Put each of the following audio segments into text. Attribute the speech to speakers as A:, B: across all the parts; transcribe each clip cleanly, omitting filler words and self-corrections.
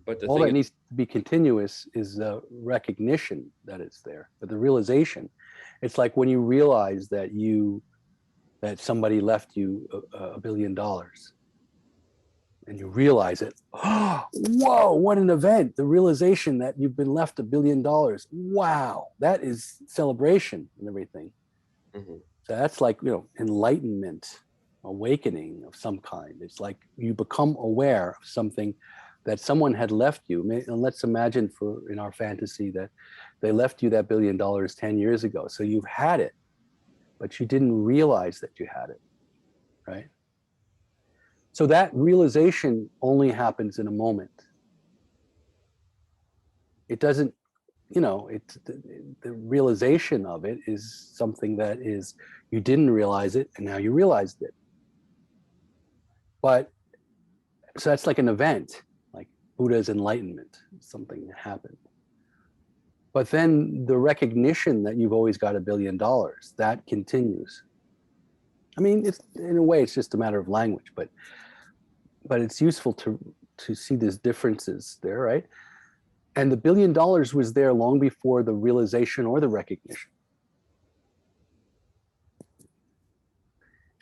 A: But the
B: All
A: thing
B: that
A: is,
B: needs to be continuous is the recognition that it's there, but the realization. It's like when you realize that somebody left you $1 billion, and you realize it. Oh, whoa, what an event. The realization that you've been left $1 billion. Wow, that is celebration and everything.
A: mm-hmm.
B: So that's like, enlightenment, awakening of some kind. It's like you become aware of something that someone had left you. And let's imagine in our fantasy that they left you that $1 billion 10 years ago. So you've had it, but you didn't realize that you had it, right? So that realization only happens in a moment. It doesn't, it's the realization of it is something that is, you didn't realize it and now you realized it. But so that's like an event, like Buddha's enlightenment, something that happened. But then the recognition that you've always got $1 billion, that continues. I mean, it's in a way, it's just a matter of language, but it's useful to see these differences there, right? And the $1 billion was there long before the realization or the recognition.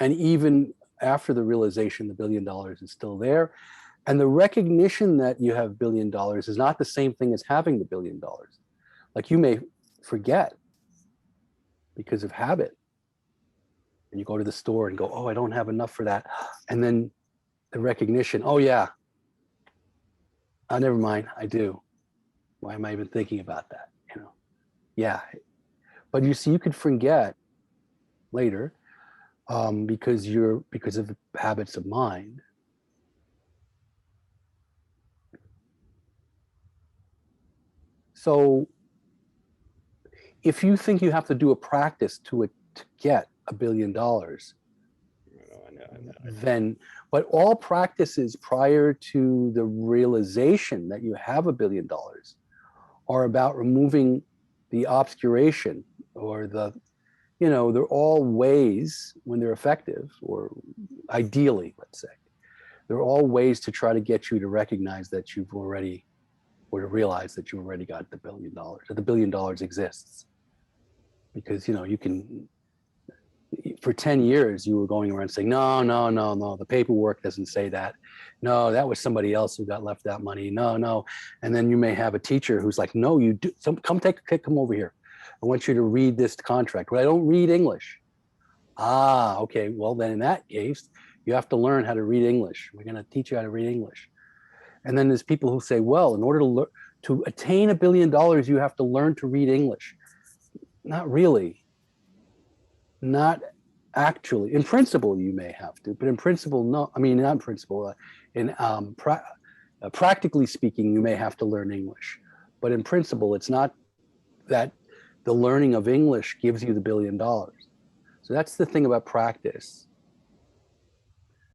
B: And even after the realization, the $1 billion is still there. And the recognition that you have $1 billion is not the same thing as having the $1 billion. Like you may forget because of habit. And you go to the store and go, oh, I don't have enough for that. And then the recognition, oh yeah, oh, never mind, I do. Why am I even thinking about that? Yeah. But you see, you could forget later because of habits of mind. So if you think you have to do a practice to get $1 billion, then, but all practices prior to the realization that you have $1 billion are about removing the obscuration or they're all ways, when they're effective, or ideally, let's say, they're all ways to try to get you to recognize that you've already, or to realize that you already got the $1 billion, that the $1 billion exists. Because, you can, for 10 years, you were going around saying, no, the paperwork doesn't say that. No, that was somebody else who got left that money. No. And then you may have a teacher who's like, no, you do. Come over here. I want you to read this contract. Well, I don't read English. Ah, okay. Well, then in that case, you have to learn how to read English. We're going to teach you how to read English. And then there's people who say, well, in order to attain $1 billion, you have to learn to read English. Not really. Not actually. In principle, you may have to, but in principle, no. I mean, not in principle. Practically speaking, you may have to learn English. But in principle, it's not that the learning of English gives you the $1 billion. So that's the thing about practice.